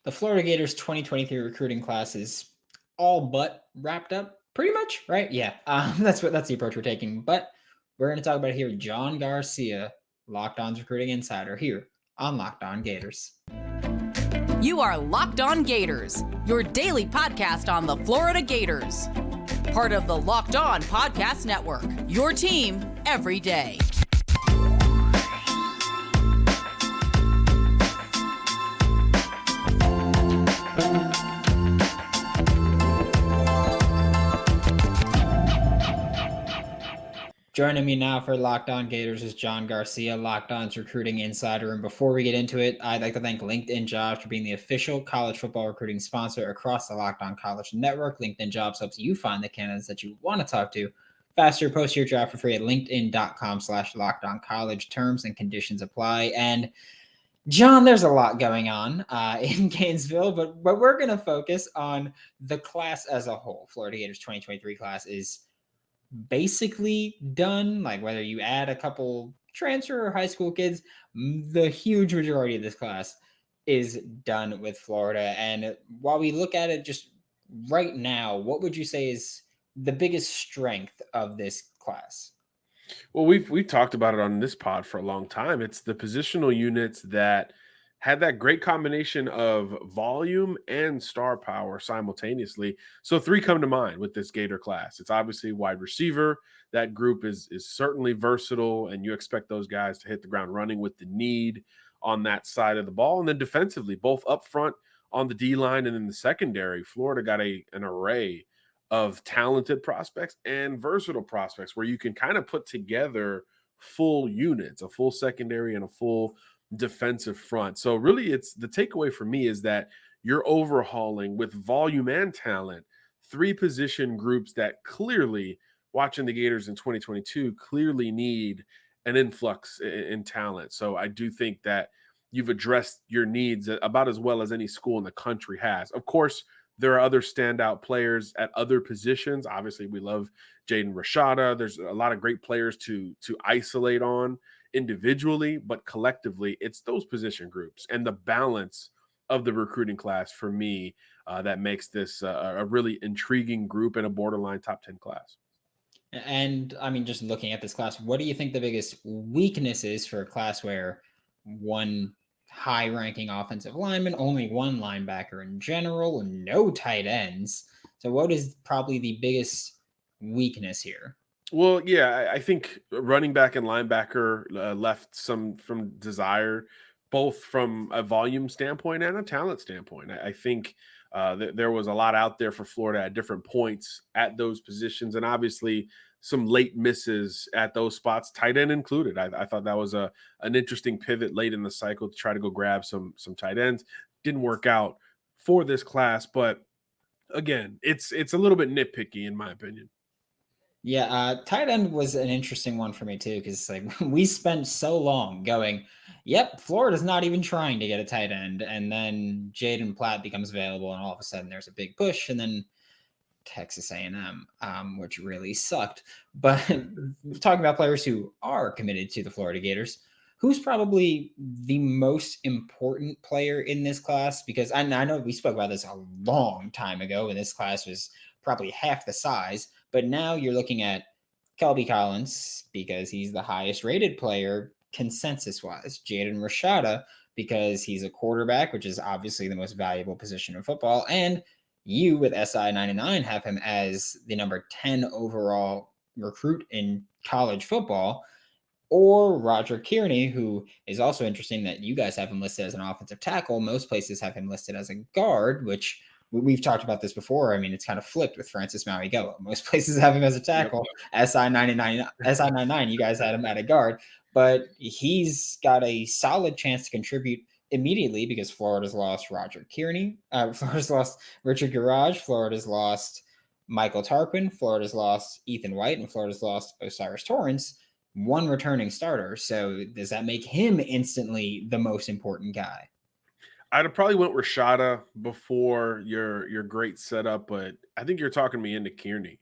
The Florida Gators 2023 recruiting class is all but wrapped up, pretty much, right? Yeah, that's the approach we're taking. But we're going to talk about here John Garcia, Locked On's recruiting insider, here on Locked On Gators. You are Locked On Gators, your daily podcast on the Florida Gators. Part of the Locked On Podcast Network, your team every day. Joining me now for Locked On Gators is John Garcia, Locked On's recruiting insider. And before we get into it, I'd like to thank LinkedIn Jobs for being the official college football recruiting sponsor across the Locked On College Network. LinkedIn Jobs helps you find the candidates that you want to talk to faster. Post your job for free at linkedin.com/lockedoncollege. Terms and conditions apply. And John, there's a lot going on in Gainesville, but we're going to focus on the class as a whole. Florida Gators 2023 class is basically done. Like whether you add a couple transfer or high school kids, the huge majority of this class is done with Florida. And while we look at it just right now, what would you say is the biggest strength of this class? Well, we've talked about it on this pod for a long time. It's the positional units that had that great combination of volume and star power simultaneously. So three come to mind with this Gator class. It's obviously wide receiver. That group is certainly versatile, and you expect those guys to hit the ground running with the need on that side of the ball. And then defensively, both up front on the D line and in the secondary, Florida got an array of talented prospects and versatile prospects where you can kind of put together full units, a full secondary and a full defensive front. So really it's the takeaway for me is that you're overhauling with volume and talent three position groups that clearly, watching the Gators in 2022, clearly need an influx in talent. So I do think that you've addressed your needs about as well as any school in the country has. Of course, there are other standout players at other positions. Obviously, we love Jaden Rashada. There's a lot of great players to isolate on individually, but collectively, it's those position groups and the balance of the recruiting class for me that makes this a really intriguing group and a borderline top 10 class. And I mean, just looking at this class, what do you think the biggest weakness is for a class where one high-ranking offensive lineman, only one linebacker in general, and no tight ends? So what is probably the biggest weakness here? Well, yeah, I think running back and linebacker left some from desire, both from a volume standpoint and a talent standpoint. I think there was a lot out there for Florida at different points at those positions, and obviously some late misses at those spots, tight end included. I thought that was an interesting pivot late in the cycle to try to go grab some tight ends. Didn't work out for this class, but again, it's a little bit nitpicky in my opinion. Yeah, tight end was an interesting one for me too, because like we spent so long going, yep, Florida's not even trying to get a tight end, and then Jaden Platt becomes available, and all of a sudden there's a big push, and then Texas A&M, which really sucked. But talking about players who are committed to the Florida Gators, who's probably the most important player in this class? Because I know we spoke about this a long time ago, and this class was probably half the size. But now you're looking at Kelby Collins because he's the highest rated player consensus-wise. Jaden Rashada because he's a quarterback, which is obviously the most valuable position in football. And you with SI 99 have him as the number 10 overall recruit in college football. Or Roderick Kearney, who is also interesting that you guys have him listed as an offensive tackle. Most places have him listed as a guard, which we've talked about this before. I mean, it's kind of flipped with Francis Mauigoa. Most places have him as a tackle. Yep. SI 99, you guys had him at a guard. But he's got a solid chance to contribute immediately because Florida's lost Roderick Kearney. Florida's lost Richard Garage. Florida's lost Michael Tarquin. Florida's lost Ethan White. And Florida's lost Osiris Torrance. One returning starter. So does that make him instantly the most important guy? I'd have probably went Rashada before your great setup, but I think you're talking me into Kearney.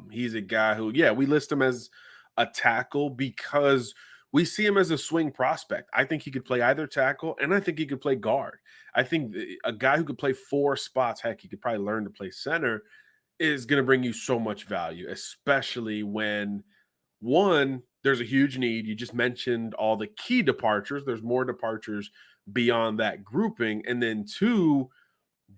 He's a guy who, we list him as a tackle because we see him as a swing prospect. I think he could play either tackle, and I think he could play guard. I think a guy who could play 4 spots, heck, he could probably learn to play center, is going to bring you so much value, especially when, one, there's a huge need. You just mentioned all the key departures. There's more departures beyond that grouping. And then two,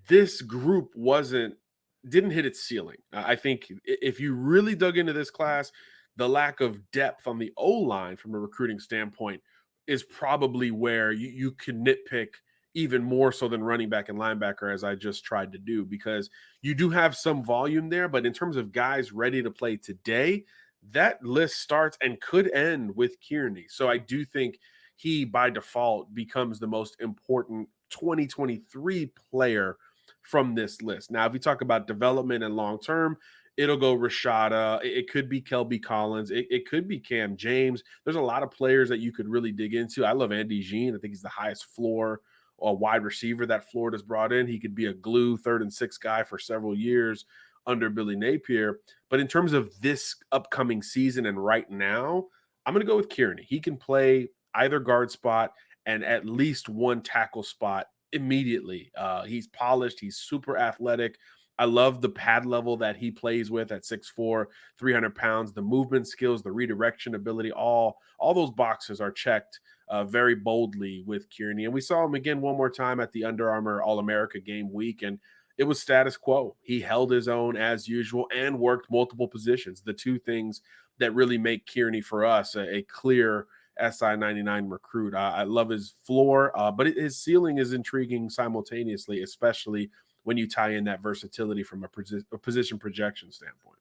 this group didn't hit its ceiling. I think if you really dug into this class, the lack of depth on the O line from a recruiting standpoint is probably where you can nitpick even more so than running back and linebacker, as I just tried to do, because you do have some volume there. But in terms of guys ready to play today, that list starts and could end with Kearney. So I do think he, by default, becomes the most important 2023 player from this list. Now, if we talk about development and long term, it'll go Rashada. It could be Kelby Collins. It could be Cam James. There's a lot of players that you could really dig into. I love Andy Jean. I think he's the highest floor wide receiver that Florida's brought in. He could be a glue 3rd and 6th guy for several years under Billy Napier. But in terms of this upcoming season and right now, I'm going to go with Kearney. He can play either guard spot and at least one tackle spot immediately. He's polished. He's super athletic. I love the pad level that he plays with at 6'4", 300 pounds. The movement skills, the redirection ability, all those boxes are checked very boldly with Kearney. And we saw him again one more time at the Under Armour All-America game week, and it was status quo. He held his own as usual and worked multiple positions, the two things that really make Kearney for us a clear SI 99 recruit. I love his floor, but his ceiling is intriguing simultaneously, especially when you tie in that versatility from a position projection standpoint.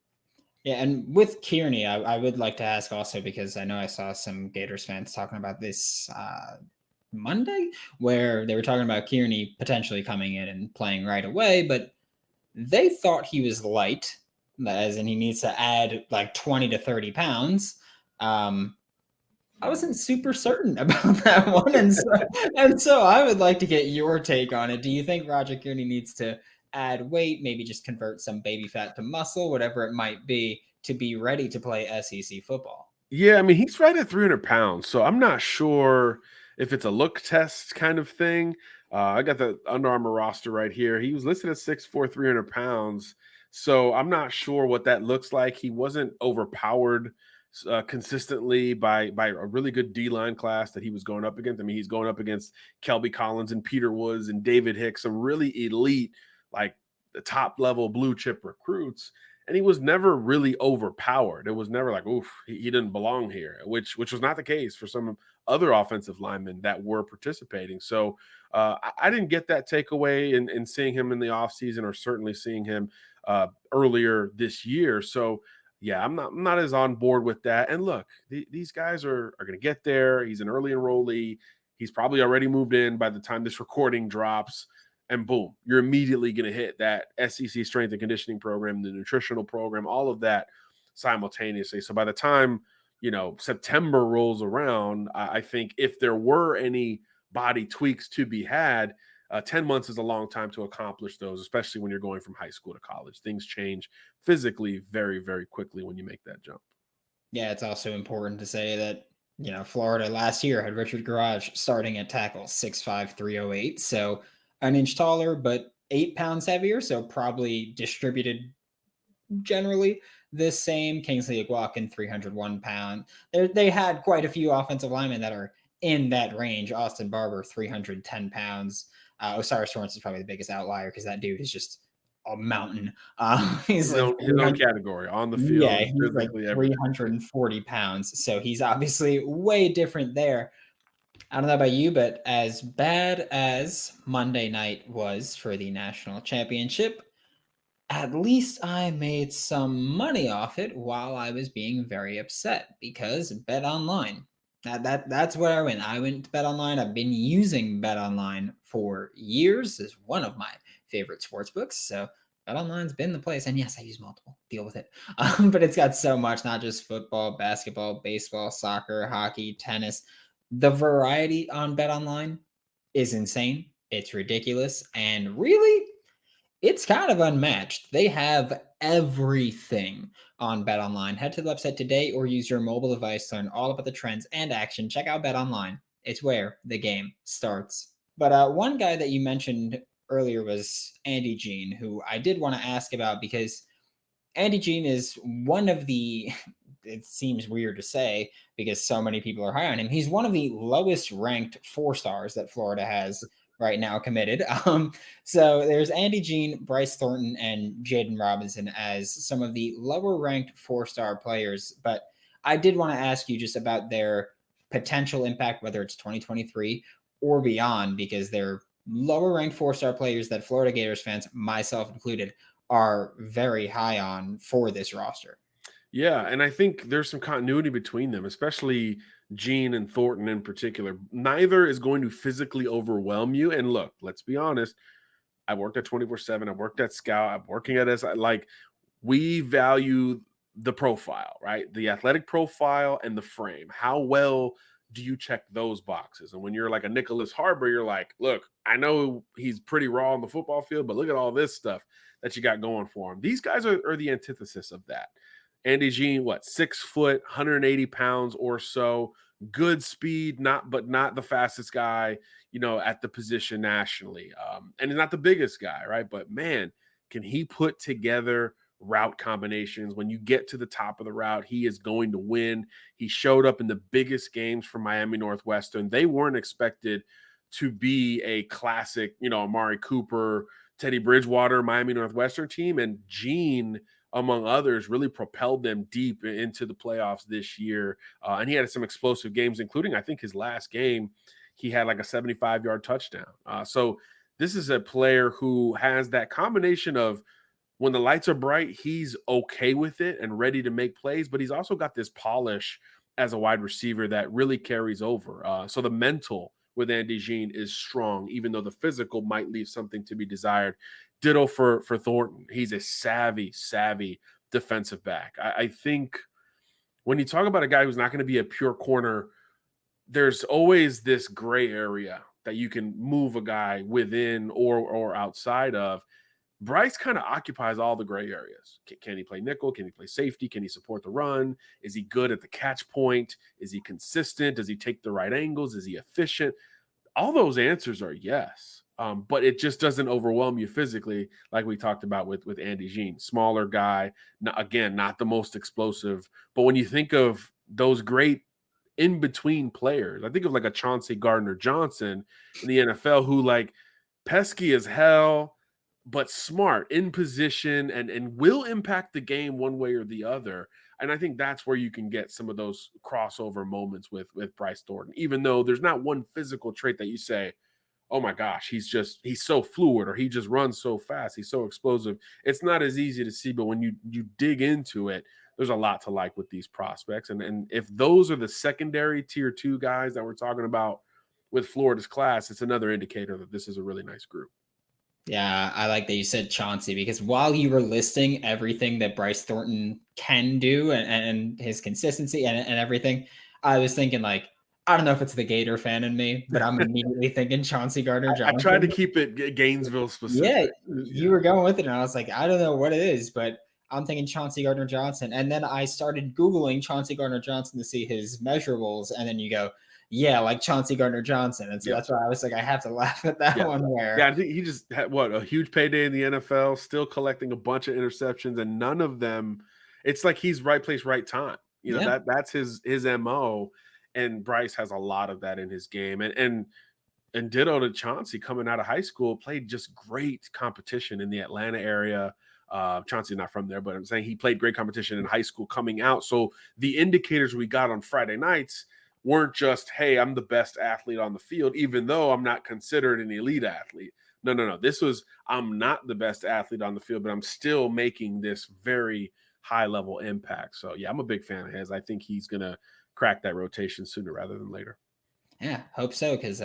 Yeah, and with Kearney, I would like to ask also, because I know I saw some Gators fans talking about this Monday, where they were talking about Kearney potentially coming in and playing right away, but they thought he was light, as in he needs to add like 20 to 30 pounds. I wasn't super certain about that one. And so I would like to get your take on it. Do you think Roderick Kearney needs to add weight, maybe just convert some baby fat to muscle, whatever it might be, to be ready to play SEC football? Yeah, I mean, he's right at 300 pounds, so I'm not sure if it's a look test kind of thing. I got the Under Armour roster right here. He was listed at 6'4", 300 pounds, so I'm not sure what that looks like. He wasn't overpowered consistently by a really good D-line class that he was going up against. I mean, he's going up against Kelby Collins and Peter Woods and David Hicks, some really elite, like the top level blue chip recruits. And he was never really overpowered. It was never like, oof, he didn't belong here, which was not the case for some other offensive linemen that were participating. So I didn't get that takeaway in seeing him in the offseason, or certainly seeing him earlier this year. So yeah, I'm not as on board with that. And look, these guys are going to get there. He's an early enrollee. He's probably already moved in by the time this recording drops. And boom, you're immediately going to hit that SEC strength and conditioning program, the nutritional program, all of that simultaneously. So by the time, September rolls around, I think if there were any body tweaks to be had, 10 months is a long time to accomplish those, especially when you're going from high school to college. Things change physically very, very quickly when you make that jump. Yeah, it's also important to say that, Florida last year had Richard Garage starting at tackle, 6'5", 308. So an inch taller, but 8 pounds heavier. So probably distributed generally the same. Kingsley Aguakin, 301 pounds. They had quite a few offensive linemen that are in that range. Austin Barber, 310 pounds. Osiris Torrance is probably the biggest outlier because that dude is just a mountain. He's his like own category on the field. Yeah, he's like 340 pounds. So he's obviously way different there. I don't know about you, but as bad as Monday night was for the national championship, at least I made some money off it while I was being very upset, because BetOnline. That's where I went. I went to BetOnline. I've been using BetOnline for years. It's one of my favorite sports books. So BetOnline's been the place. And yes, I use multiple. Deal with it. But it's got so much, not just football, basketball, baseball, soccer, hockey, tennis. The variety on BetOnline is insane. It's ridiculous. And really, it's kind of unmatched. They have everything on BetOnline. Head to the website today or use your mobile device to learn all about the trends and action. Check out BetOnline. It's where the game starts. But one guy that you mentioned earlier was Andy Jean, who I did want to ask about because Andy Jean is one of the, it seems weird to say because so many people are high on him. He's one of the lowest ranked 4-stars that Florida has right now committed. So there's Andy Jean, Bryce Thornton, and Jaden Robinson as some of the lower ranked 4-star players. But I did want to ask you just about their potential impact, whether it's 2023 or beyond, because they're lower ranked 4-star players that Florida Gators fans, myself included, are very high on for this roster. Yeah, and I think there's some continuity between them, especially Gene and Thornton in particular. Neither is going to physically overwhelm you. And look, let's be honest. I worked at 24/7. I worked at Scout. I'm working at SI. Like, we value the profile, right? The athletic profile and the frame. How well do you check those boxes? And when you're like a Nicholas Harbor, you're like, look, I know he's pretty raw on the football field, but look at all this stuff that you got going for him. These guys are the antithesis of that. Andy Jean, 6 foot, 180 pounds or so, good speed, not the fastest guy, at the position nationally. And he's not the biggest guy, right? But man, can he put together route combinations? When you get to the top of the route, he is going to win. He showed up in the biggest games for Miami Northwestern. They weren't expected to be a classic, Amari Cooper, Teddy Bridgewater, Miami Northwestern team. And Gene, among others, really propelled them deep into the playoffs this year. And he had some explosive games, including, I think, his last game, he had like a 75-yard touchdown. So this is a player who has that combination of when the lights are bright, he's okay with it and ready to make plays, but he's also got this polish as a wide receiver that really carries over. So the mental with Andy Jean is strong, even though the physical might leave something to be desired. Ditto for Thornton. He's a savvy defensive back. I think when you talk about a guy who's not going to be a pure corner, there's always this gray area that you can move a guy within or outside of. Bryce kind of occupies all the gray areas. Can he play nickel? Can he play safety? Can he support the run? Is he good at the catch point? Is he consistent? Does he take the right angles? Is he efficient? All those answers are yes. But it just doesn't overwhelm you physically, like we talked about with Andy Jean. Smaller guy, not the most explosive. But when you think of those great in-between players, I think of like a Chauncey Gardner-Johnson in the NFL who pesky as hell, but smart, in position, and will impact the game one way or the other. And I think that's where you can get some of those crossover moments with Bryce Thornton, even though there's not one physical trait that you say, oh my gosh, he's so fluid, or he just runs so fast, he's so explosive. It's not as easy to see, but when you dig into it, there's a lot to like with these prospects. And if those are the secondary tier 2 guys that we're talking about with Florida's class, it's another indicator that this is a really nice group. Yeah, I like that you said Chauncey, because while you were listing everything that Bryce Thornton can do and his consistency and everything, I was thinking I don't know if it's the Gator fan in me, but I'm immediately thinking Chauncey Gardner-Johnson. I tried to keep it Gainesville specific. Yeah, you were going with it, and I was like, I don't know what it is, but I'm thinking Chauncey Gardner-Johnson. And then I started Googling Chauncey Gardner-Johnson to see his measurables, and then you go, yeah, like Chauncey Gardner-Johnson. And so that's why I was like, I have to laugh at that one. I think he just had a huge payday in the NFL, still collecting a bunch of interceptions, and none of them, it's like he's right place, right time. That's his MO. And Bryce has a lot of that in his game. And ditto to Chauncey, coming out of high school, played just great competition in the Atlanta area. Chauncey's not from there, but I'm saying he played great competition in high school coming out. So the indicators we got on Friday nights weren't just, hey, I'm the best athlete on the field, even though I'm not considered an elite athlete. No. This was, I'm not the best athlete on the field, but I'm still making this very high-level impact. So, yeah, I'm a big fan of his. I think he's going to crack that rotation sooner rather than later. Yeah, hope so, because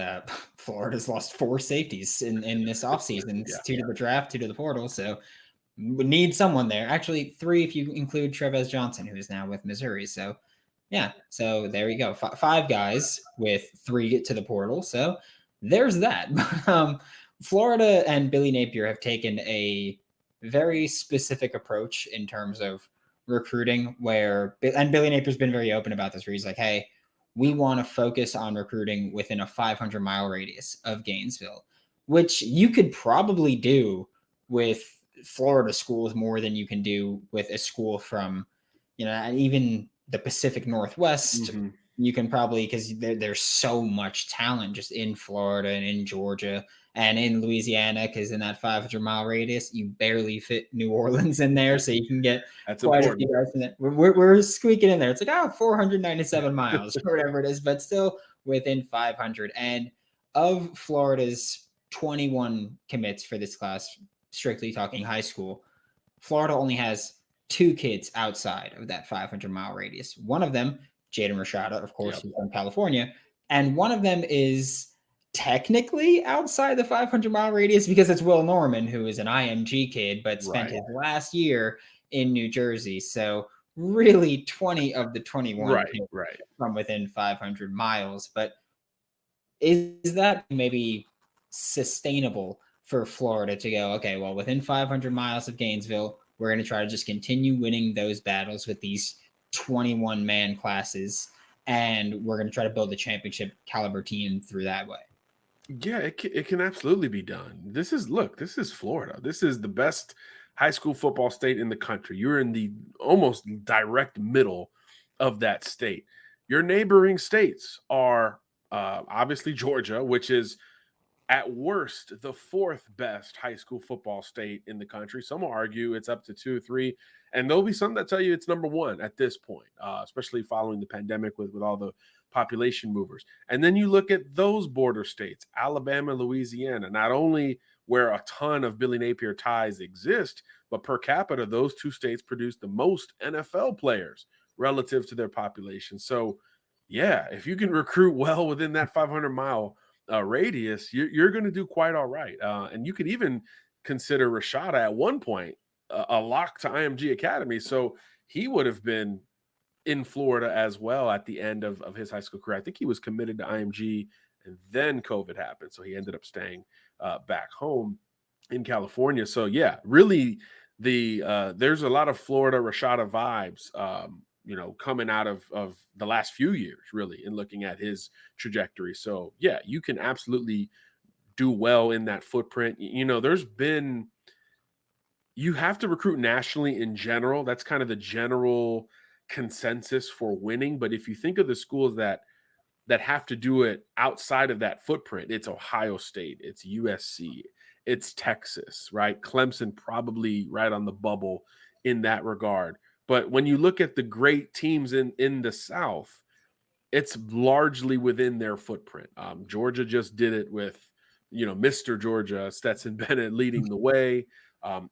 Florida's lost 4 safeties in this offseason. 2 to the draft, 2 to the portal, so we need someone there. Actually, 3 if you include Trevez Johnson, who is now with Missouri. So, yeah, so there you go. 5 guys with 3 get to the portal. So there's that. Florida and Billy Napier have taken a very specific approach in terms of recruiting and Billy Napier's been very open about this, where he's like, hey, we want to focus on recruiting within a 500-mile radius of Gainesville, which you could probably do with Florida schools more than you can do with a school from, even the Pacific Northwest. Mm-hmm. You can probably, because there's so much talent just in Florida and in Georgia and in Louisiana, because in that 500-mile radius, you barely fit New Orleans in there. So you can get quite a few guys in it. We're squeaking in there. It's like, 497 miles or whatever it is, but still within 500. And of Florida's 21 commits for this class, strictly talking high school, Florida only has 2 kids outside of that 500-mile radius. One of them, Jaden Rashada, of course, who's from California, and one of them is technically outside the 500-mile radius because it's Will Norman, who is an IMG kid, but spent his last year in New Jersey. So really 20 of the 21 from within 500 miles. But is that maybe sustainable for Florida to go, okay, well, within 500 miles of Gainesville, we're going to try to just continue winning those battles with these 21-man classes, and we're going to try to build a championship caliber team through that way? Yeah, it can absolutely be done. This is Florida. This is the best high school football state in the country. You're in the almost direct middle of that state. Your neighboring states are obviously Georgia, which is at worst the 4th best high school football state in the country. Some will argue it's up to 2, 3, and there'll be some that tell you it's number 1 at this point, especially following the pandemic with all the population movers. And then you look at those border states, Alabama, Louisiana, not only where a ton of Billy Napier ties exist, but per capita, those 2 states produce the most NFL players relative to their population. So yeah, if you can recruit well within that 500-mile radius, you're going to do quite all right. And you could even consider Rashada at one point a lock to IMG Academy. So he would have been in Florida as well at the end of his high school career. I think he was committed to IMG and then COVID happened. So he ended up staying back home in California. So yeah, really there's a lot of Florida Rashada vibes, coming out of the last few years, really, in looking at his trajectory. So yeah, you can absolutely do well in that footprint. You have to recruit nationally in general. That's kind of the general consensus for winning. But if you think of the schools that have to do it outside of that footprint, it's Ohio State, it's USC, it's Texas, right? Clemson probably right on the bubble in that regard. But when you look at the great teams in the South, it's largely within their footprint. Georgia just did it with, Mr. Georgia, Stetson Bennett leading the way.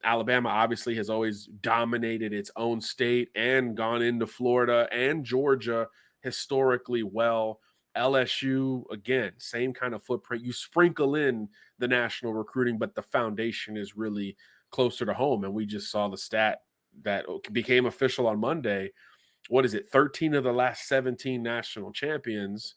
Alabama obviously has always dominated its own state and gone into Florida and Georgia historically well. LSU, again, same kind of footprint. You sprinkle in the national recruiting, but the foundation is really closer to home. And we just saw the stat that became official on Monday. What is it? 13 of the last 17 national champions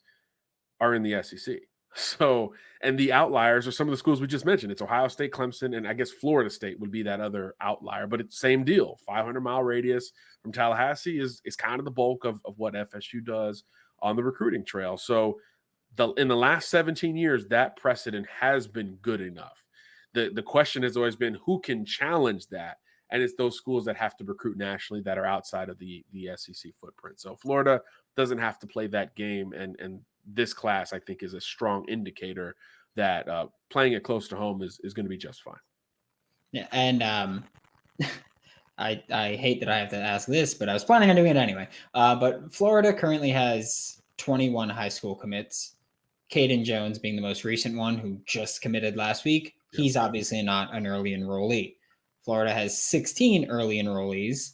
are in the SEC. So, and the outliers are some of the schools we just mentioned. It's Ohio State, Clemson, and I guess Florida State would be that other outlier, but it's same deal. 500-mile radius from Tallahassee is kind of the bulk of what FSU does on the recruiting trail. So in the last 17 years, that precedent has been good enough. The question has always been who can challenge that? And it's those schools that have to recruit nationally that are outside of the SEC footprint. So Florida doesn't have to play that game. And this class, I think, is a strong indicator that playing it close to home is going to be just fine. Yeah, and I hate that I have to ask this, but I was planning on doing it anyway. But Florida currently has 21 high school commits. Caden Jones being the most recent one, who just committed last week. Yep. He's obviously not an early enrollee. Florida has 16 early enrollees.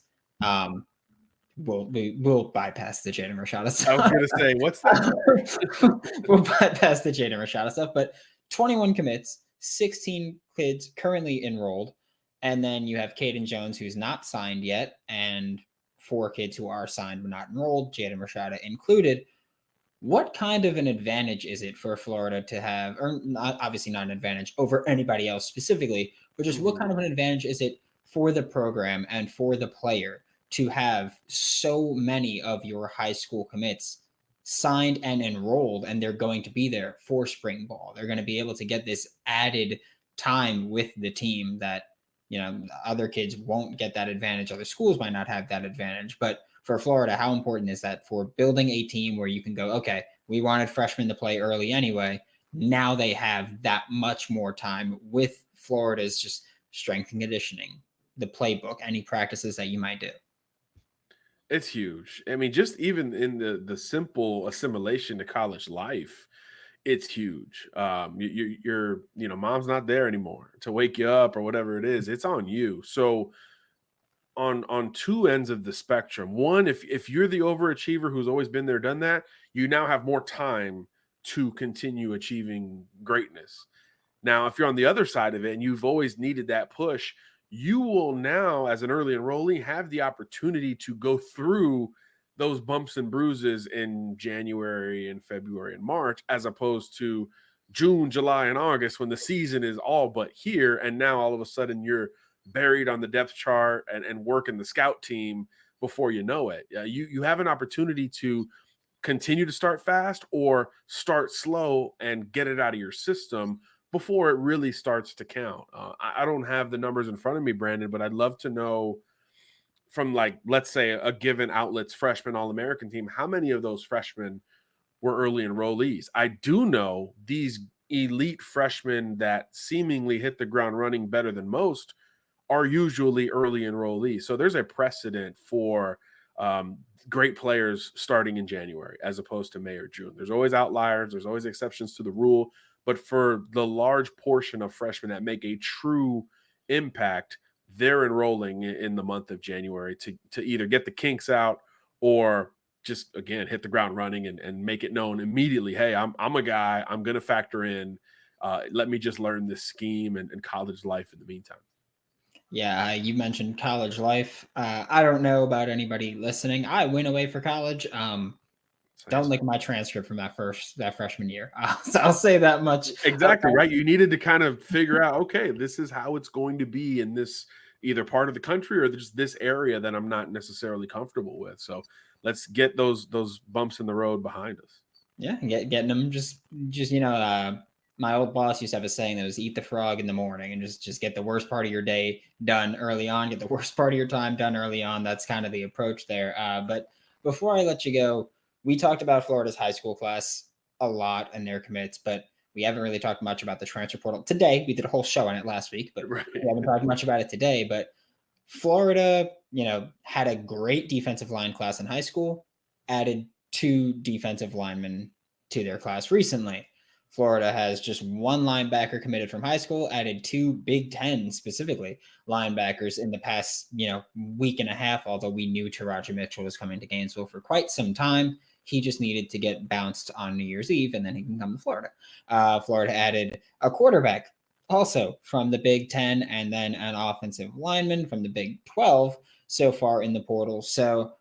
We'll bypass the Jaden Rashada stuff. I was going to say, what's that? We'll bypass the Jaden Rashada stuff, but 21 commits, 16 kids currently enrolled, and then you have Caden Jones, who's not signed yet, and 4 kids who are signed but not enrolled, Jaden Rashada included. what kind of an advantage is it for Florida to have, or not, obviously not an advantage over anybody else specifically, but just what kind of an advantage is it for the program and for the player to have so many of your high school commits signed and enrolled, and they're going to be there for spring ball? They're going to be able to get this added time with the team that, other kids won't get that advantage. Other schools might not have that advantage, but for Florida, how important is that for building a team where you can go, okay, we wanted freshmen to play early anyway. Now they have that much more time with Florida's just strength and conditioning, the playbook, any practices that you might do. It's huge. I mean, just even in the simple assimilation to college life, it's huge. You're mom's not there anymore to wake you up or whatever it is. It's on you. So on two ends of the spectrum, one, if you're the overachiever who's always been there, done that, you now have more time to continue achieving greatness. Now, if you're on the other side of it and you've always needed that push, you will now, as an early enrollee, have the opportunity to go through those bumps and bruises in January and February and March, as opposed to June, July, and August when the season is all but here. And now all of a sudden you're buried on the depth chart and working the scout team before you know it. You have an opportunity to continue to start fast or start slow and get it out of your system before it really starts to count. I don't have the numbers in front of me, Brandon, but I'd love to know from, like, let's say a given outlet's freshman All-American team, how many of those freshmen were early enrollees? I do know these elite freshmen that seemingly hit the ground running better than most are usually early enrollees. So there's a precedent for great players starting in January as opposed to May or June. There's always outliers. There's always exceptions to the rule. But for the large portion of freshmen that make a true impact, they're enrolling in the month of January to either get the kinks out or just, again, hit the ground running and make it known immediately, hey, I'm a guy, I'm going to factor in. Let me just learn this scheme and college life in the meantime. Yeah, you mentioned college life. I don't know about anybody listening. I went away for college. Don't like my transcript from that freshman year. So I'll say that much. Exactly, right. You needed to kind of figure out, okay, this is how it's going to be in this either part of the country or just this area that I'm not necessarily comfortable with. So let's get those bumps in the road behind us. Yeah, getting them just my old boss used to have a saying that was eat the frog in the morning and just get the worst part of your day done early on, get the worst part of your time done early on. That's kind of the approach there. But before I let you go, we talked about Florida's high school class a lot and their commits, but we haven't really talked much about the transfer portal today. We did a whole show on it last week, but we haven't talked much about it today. But Florida, had a great defensive line class in high school, added 2 defensive linemen to their class recently. Florida has just 1 linebacker committed from high school, added 2 Big Ten specifically linebackers in the past, week and a half, although we knew Taraji Mitchell was coming to Gainesville for quite some time. He just needed to get bounced on New Year's Eve, and then he can come to Florida. Florida added a quarterback also from the Big Ten, and then an offensive lineman from the Big 12 so far in the portal. So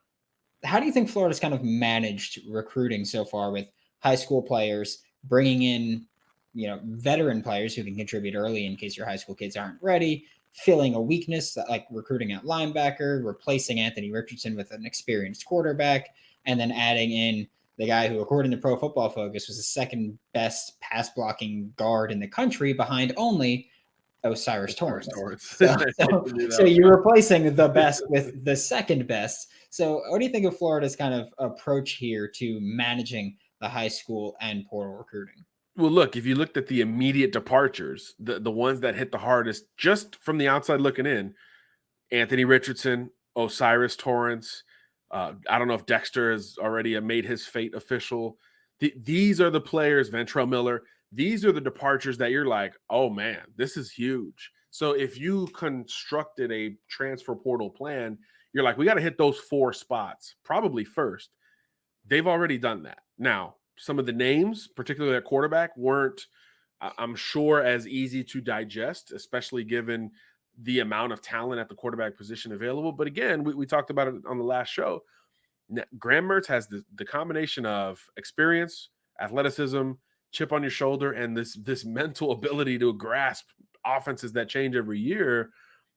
how do you think Florida's kind of managed recruiting so far with high school players, bringing in, veteran players who can contribute early in case your high school kids aren't ready, filling a weakness like recruiting at linebacker, replacing Anthony Richardson with an experienced quarterback, and then adding in the guy who, according to Pro Football Focus, was the second best pass blocking guard in the country behind only Osiris Torrance. So you're replacing the best with the second best. So what do you think of Florida's kind of approach here to managing the high school and portal recruiting? Well, look, if you looked at the immediate departures, the ones that hit the hardest just from the outside looking in, Anthony Richardson, Osiris Torrance, I don't know if Dexter has already made his fate official. These are the players, Ventrell Miller, these are the departures that you're like, oh man, this is huge. So if you constructed a transfer portal plan, you're like, we got to hit those 4 spots, probably first. They've already done that. Now, some of the names, particularly at quarterback, weren't, I'm sure, as easy to digest, especially given the amount of talent at the quarterback position available. But again, we talked about it on the last show. Graham Mertz has the combination of experience, athleticism, chip on your shoulder, and this mental ability to grasp offenses that change every year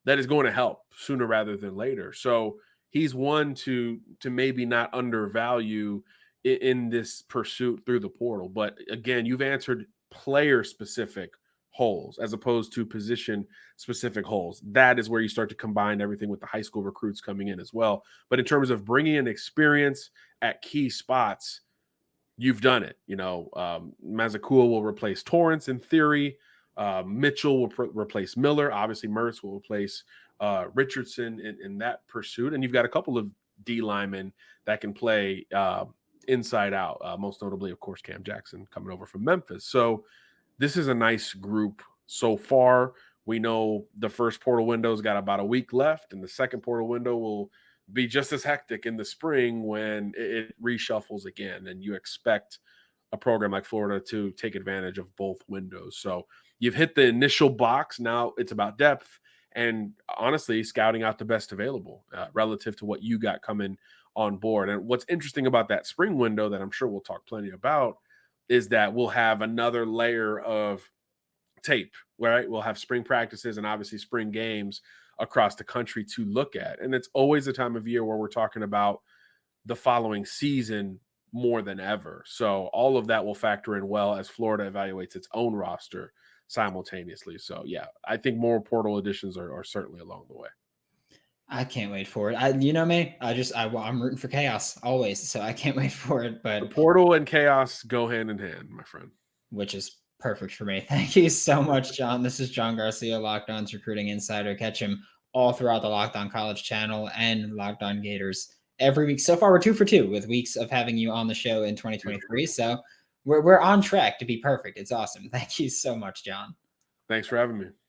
that is going to help sooner rather than later. So he's one to maybe not undervalue in this pursuit through the portal. But again, you've answered player specific holes as opposed to position specific holes. That is where you start to combine everything with the high school recruits coming in as well. But in terms of bringing in experience at key spots, you've done it. Mazakua will replace Torrance in theory. Mitchell will replace Miller. Obviously, Mertz will replace Richardson in that pursuit. And you've got a couple of D linemen that can play inside out, most notably, of course, Cam Jackson coming over from Memphis. So this is a nice group so far. We know the first portal window's got about a week left, and the second portal window will be just as hectic in the spring when it reshuffles again. And you expect a program like Florida to take advantage of both windows. So you've hit the initial box. Now it's about depth and honestly scouting out the best available relative to what you got coming on board. And what's interesting about that spring window that I'm sure we'll talk plenty about is that we'll have another layer of tape, right? We'll have spring practices and obviously spring games across the country to look at. And it's always a time of year where we're talking about the following season more than ever. So all of that will factor in well as Florida evaluates its own roster simultaneously. So yeah, I think more portal additions are certainly along the way. I can't wait for it. You know me, I'm rooting for chaos always. So I can't wait for it, but the portal and chaos go hand in hand, my friend. Which is perfect for me. Thank you so much, John. This is John Garcia, Locked On's recruiting insider. Catch him all throughout the Locked On College channel and Locked On Gators every week. So far, we're 2 for 2 with weeks of having you on the show in 2023. So we're on track to be perfect. It's awesome. Thank you so much, John. Thanks for having me.